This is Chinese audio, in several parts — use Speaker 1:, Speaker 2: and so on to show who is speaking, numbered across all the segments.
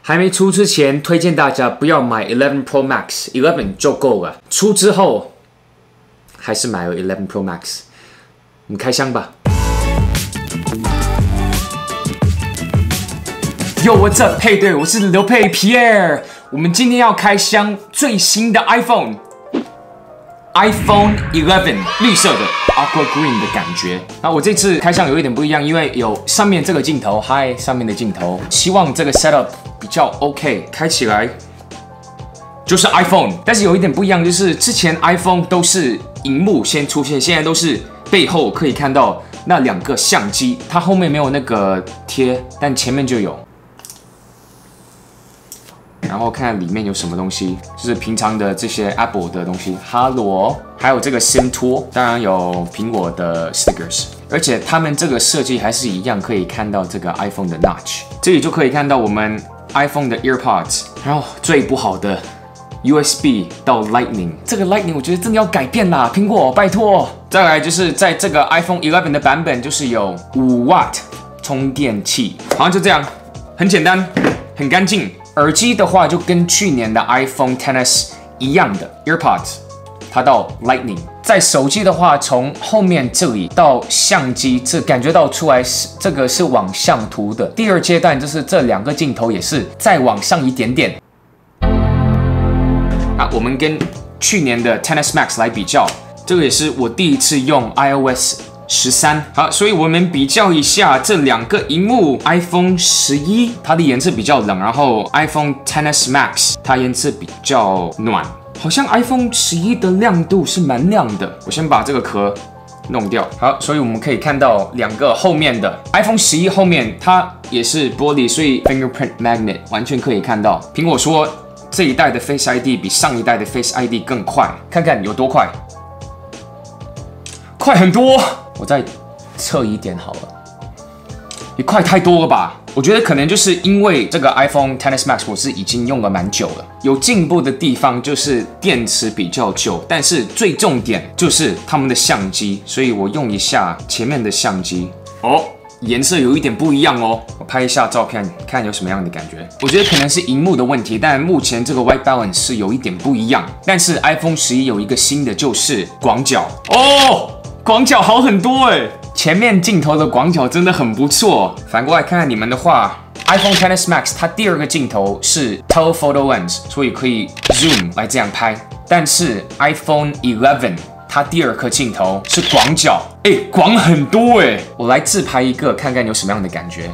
Speaker 1: 还没出之前，推荐大家不要买11 Pro Max，11就够了。出之后，还是买了11 Pro Max。我们开箱吧。Yo，what's up？ 配对，我是刘佩 Pierre。我们今天要开箱最新的 iPhone 11， 绿色的 Aqua Green 的感觉。那我这次开箱有一点不一样，因为有上面这个镜头，上面的镜头，希望这个 setup 比较 OK， 开起来就是 iPhone， 但是有一点不一样，就是之前 iPhone 都是荧幕先出现，现在都是背后可以看到那两个相机，它后面没有那个贴，但前面就有。然后看看里面有什么东西，就是平常的这些 Apple 的东西，哈罗，还有这个 SIM 托，当然有苹果的 stickers， 而且他们这个设计还是一样，可以看到这个 iPhone 的 notch， 这里就可以看到我们 iPhone 的 EarPods， 然后最不好的 USB 到 Lightning， 这个 Lightning 我觉得真的要改变啦，苹果拜托。再来就是在这个 iPhone 11的版本，就是有5W 充电器，好像就这样，很简单，很干净。耳机的话，就跟去年的 iPhone XS 一样的 EarPods， 它到 Lightning。在手机的话，从后面这里到相机，这感觉到出来是这个是往上图的。第二阶段就是这两个镜头也是再往上一点点。我们跟去年的 XS Max 来比较，这个也是我第一次用 iOS 13，好，所以我们比较一下这两个萤幕 ，iPhone 11它的颜色比较冷，然后 iPhone XS Max 它颜色比较暖，好像 iPhone 11的亮度是蛮亮的。我先把这个壳弄掉，好，所以我们可以看到两个后面的 iPhone 11后面它也是玻璃，所以 fingerprint magnet 完全可以看到。苹果说这一代的 Face ID 比上一代的 Face ID 更快，看看有多快，快很多。我再侧一点好了，也快太多了吧？我觉得可能就是因为这个 iPhone XS Max 我是已经用了蛮久了，有进步的地方就是电池比较旧，但是最重点就是他们的相机，所以我用一下前面的相机哦。颜色有一点不一样哦，我拍一下照片，看有什么样的感觉。我觉得可能是荧幕的问题，但目前这个 white balance 是有一点不一样。但是 iPhone 11有一个新的，就是广角哦，广角好很多哎，前面镜头的广角真的很不错。反过来看看你们的话 ，iPhone XS Max 它第二个镜头是 telephoto lens， 所以可以 zoom 来这样拍。但是 iPhone 11它第二颗镜头是广角，广很多哎！我来自拍一个，看看有什么样的感觉。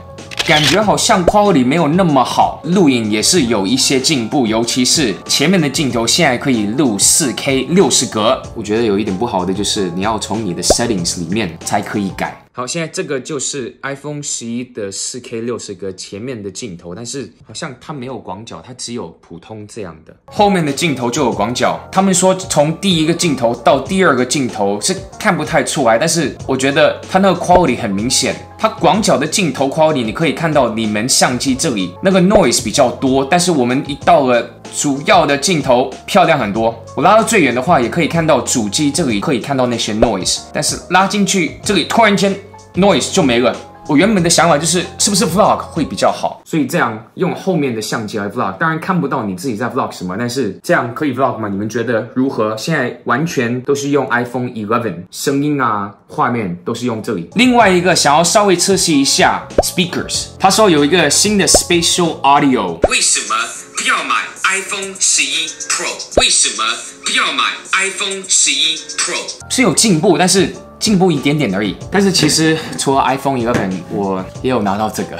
Speaker 1: 感觉好像 quality 没有那么好，录影也是有一些进步，尤其是前面的镜头现在可以录 4K 60格。我觉得有一点不好的就是你要从你的 settings 里面才可以改。好，现在这个就是 iPhone 11的 4K 60格前面的镜头，但是好像它没有广角，它只有普通这样的。后面的镜头就有广角。他们说从第一个镜头到第二个镜头是看不太出来，但是我觉得它那个 quality 很明显。它广角的镜头 quality 你可以看到你们相机这里那个 noise 比较多，但是我们一到了主要的镜头漂亮很多。我拉到最远的话，也可以看到主机这里可以看到那些 noise， 但是拉进去这里突然间 noise 就没了。我原本的想法就是是不是 vlog 会比较好，所以这样用后面的相机来 vlog， 当然看不到你自己在 vlog 什么，但是这样可以 vlog 吗？你们觉得如何？现在完全都是用 iPhone 11， 声音啊、画面都是用这里。另外一个想要稍微测试一下 speakers， 他说有一个新的 Spatial Audio， 为什么不要买 iPhone 11 Pro？ 为什么不要买 iPhone 11 Pro？ 是有进步，但是进步一点点而已。但是其实除了 iPhone 11，我也有拿到这个。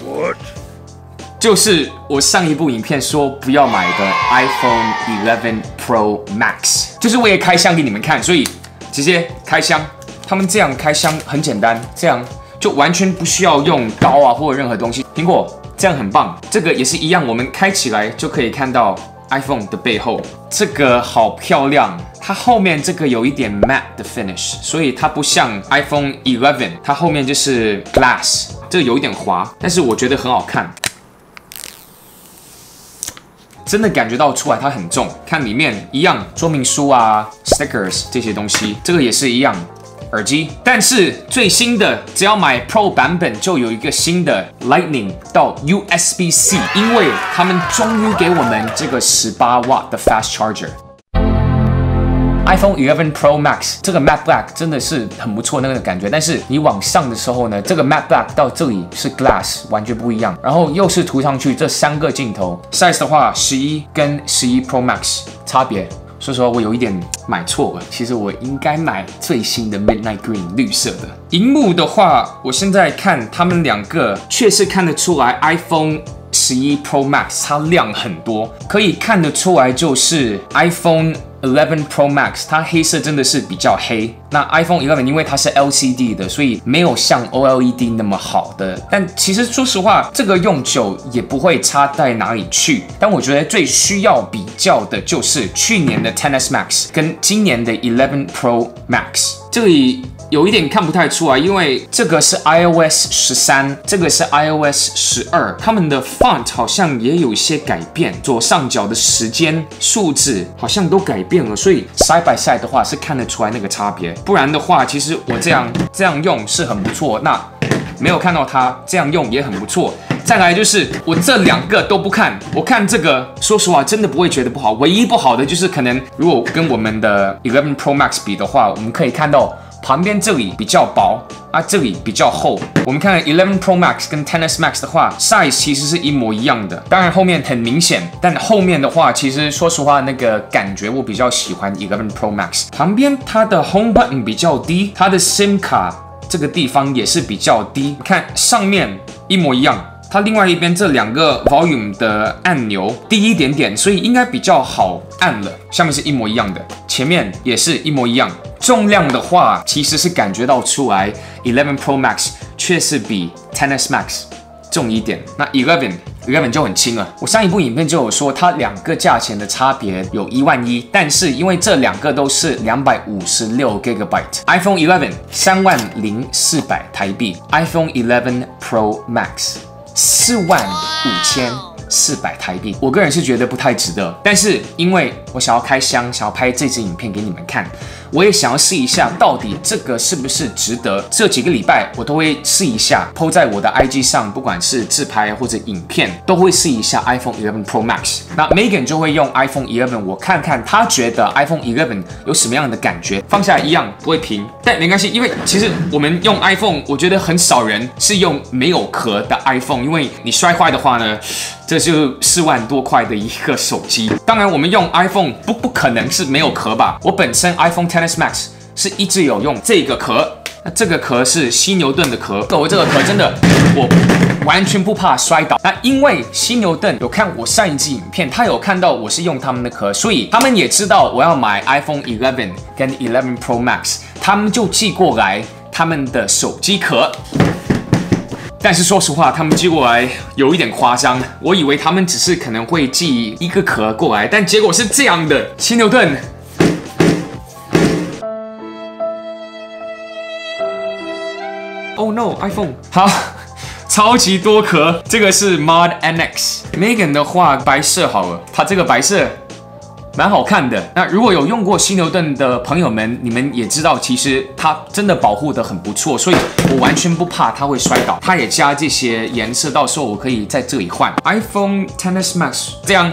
Speaker 1: What？ 就是我上一部影片说不要买的 iPhone 11 Pro Max， 就是我也开箱给你们看，所以直接开箱。他们这样开箱很简单，这样就完全不需要用刀啊或者任何东西。苹果这样很棒，这个也是一样，我们开起来就可以看到 iPhone 的背后，这个好漂亮。它后面这个有一点 matte 的 finish， 所以它不像 iPhone 11，它后面就是 glass， 这个有一点滑，但是我觉得很好看。真的感觉到出来它很重，看里面一样说明书啊 stickers 这些东西，这个也是一样耳机。但是最新的，只要买 Pro 版本，就有一个新的 Lightning 到 USB-C， 因为他们终于给我们这个18 瓦的 Fast Charger。iPhone 11 Pro Max 这个 Matte Black 真的是很不错那个感觉，但是你往上的时候呢，这个 Matte Black 到这里是 Glass， 完全不一样。然后又是涂上去这3个镜头 ，size 的话11跟11 Pro Max 差别。说实话，我有一点买错了。其实我应该买最新的 Midnight Green 绿色的。荧幕的话，我现在看他们2个，确实看得出来 iPhone 11 Pro Max 它亮很多，可以看得出来就是 iPhone 11 Pro Max 它黑色真的是比较黑。那 iPhone 11因为它是 LCD 的，所以没有像 OLED 那么好的。但其实说实话，这个用久也不会差在哪里去。但我觉得最需要比较的就是去年的 XS Max 跟今年的11 Pro Max。这里有一点看不太出来，因为这个是 iOS 13，这个是 iOS 12，他们的 font 好像也有一些改变，左上角的时间数字好像都改变了，所以 side by side 的话是看得出来那个差别。不然的话，其实我这样用是很不错，那没有看到它这样用也很不错。再来就是我这2个都不看，我看这个，说实话真的不会觉得不好。唯一不好的就是可能如果跟我们的11 Pro Max 比的话，我们可以看到旁边这里比较薄啊，这里比较厚。我们看11 Pro Max 跟 XS Max 的话 ，size 其实是一模一样的。当然后面很明显，但后面的话，其实说实话那个感觉我比较喜欢11 Pro Max。旁边它的 Home Button 比较低，它的 SIM 卡这个地方也是比较低。你看上面一模一样。它另外一边这2个 volume 的按钮低一点点，所以应该比较好按了。下面是一模一样的，前面也是一模一样。重量的话，其实是感觉到出来11 Pro Max 确实比 XS Max 重一点。那11就很轻了。我上一部影片就有说，它2个价钱的差别有11000，但是因为这2个都是256 GB，iPhone 11 30400台币 ，iPhone 11 Pro Max 45400台币，我个人是觉得不太值得。但是因为我想要开箱，想要拍这支影片给你们看，我也想要试一下到底这个是不是值得。这几个礼拜我都会试一下 ，po 在我的 IG 上，不管是自拍或者影片，都会试一下 iPhone 11 Pro Max。那 Megan 就会用 iPhone 11，我看看她觉得 iPhone 11有什么样的感觉。放下来一样不会平，但没关系，因为其实我们用 iPhone， 我觉得很少人是用没有壳的 iPhone， 因为你摔坏的话呢，这就4万多块的一个手机。当然，我们用 iPhone 不可能是没有壳吧？我本身 iPhone XS Max 是一直有用这个壳，那这个壳是犀牛盾的壳。我这个壳真的我完全不怕摔倒。那因为犀牛盾有看我上一支影片，他有看到我是用他们的壳，所以他们也知道我要买 iPhone 11跟11 Pro Max， 他们就寄过来他们的手机壳。但是说实话，他们寄过来有一点夸张，我以为他们只是可能会寄一个壳过来，但结果是这样的，犀牛盾。Oh no, iPhone 好，超级多壳，这个是 Mod NX。Megan 的话，白色好了，它这个白色蛮好看的。那如果有用过犀牛盾的朋友们，你们也知道，其实它真的保护得很不错，所以我完全不怕它会摔倒。它也加这些颜色，到时候我可以在这里换。iPhone XS Max 这样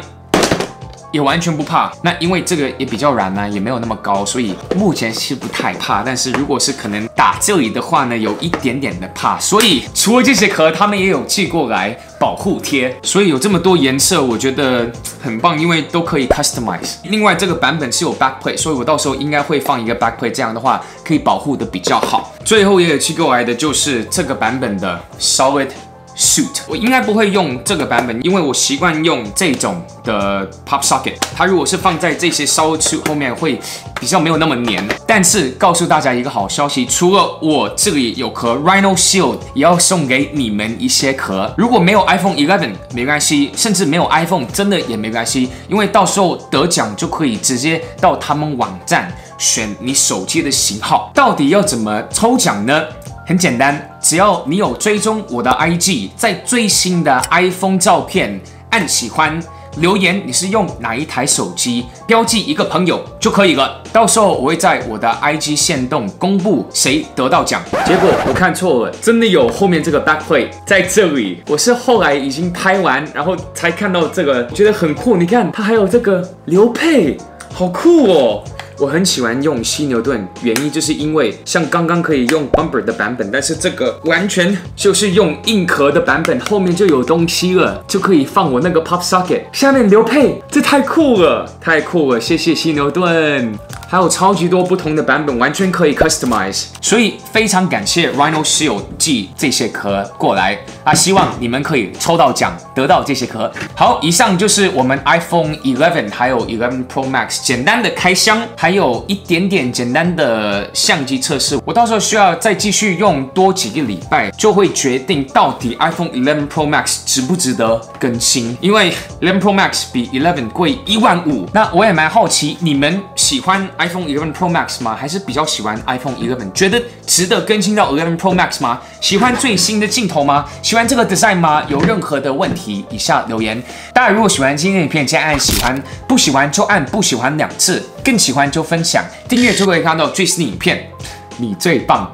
Speaker 1: 也完全不怕。那因为这个也比较软呢，也没有那么高，所以目前是不太怕。但是如果是可能打这里的话呢，有一点点的怕。所以除了这些壳，他们也有寄过来保护贴，所以有这么多颜色，我觉得很棒，因为都可以 customize。另外这个版本是有 backplate， 所以我到时候应该会放一个 backplate， 这样的话可以保护的比较好。最后也有寄过来的就是这个版本的 Solid Suit， 我应该不会用这个版本，因为我习惯用这种的 Pop Socket。它如果是放在这些 Solid Suit 后面，会比较没有那么黏。但是告诉大家一个好消息，除了我这里有壳 Rhino Shield， 也要送给你们一些壳。如果没有 iPhone 11没关系，甚至没有 iPhone 真的也没关系，因为到时候得奖就可以直接到他们网站选你手机的型号。到底要怎么抽奖呢？很简单，只要你有追踪我的 IG， 在最新的 iPhone 照片按喜欢，留言你是用哪一台手机，标记一个朋友就可以了。到时候我会在我的 IG 限动公布谁得到奖。结果我看错了，真的有后面这个 backplate 在这里。我是后来已经拍完，然后才看到这个，觉得很酷。你看，它还有这个流配，好酷哦！我很喜欢用犀牛盾，原因就是因为像刚刚可以用 bumper 的版本，但是这个完全就是用硬壳的版本，后面就有东西了，就可以放我那个 pop socket， 下面流配，这太酷了，太酷了！谢谢犀牛盾。还有超级多不同的版本，完全可以 customize， 所以非常感谢 Rhino Shield 寄这些壳过来啊！希望你们可以抽到奖，得到这些壳。好，以上就是我们 iPhone 11还有11 Pro Max 简单的开箱，还有一点点简单的相机测试。我到时候需要再继续用多几个礼拜，就会决定到底 iPhone 11 Pro Max 值不值得更新。因为11 Pro Max 比11贵15000，那我也蛮好奇你们喜欢 iPhone 11 Pro Max 吗？还是比较喜欢 iPhone 11？觉得值得更新到11 Pro Max 吗？喜欢最新的镜头吗？喜欢这个 design 吗？有任何的问题，以下留言。大家如果喜欢今天的影片，记得按喜欢，不喜欢就按不喜欢2次，更喜欢就分享，订阅就可以看到最新的影片。你最棒，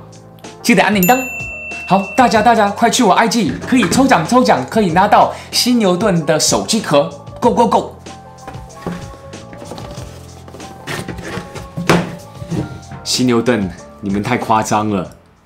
Speaker 1: 记得按铃铛。好，大家快去我 IG， 可以抽奖，可以拿到犀牛盾的手机壳 ，Go Go Go！犀牛盾，你们太夸张了。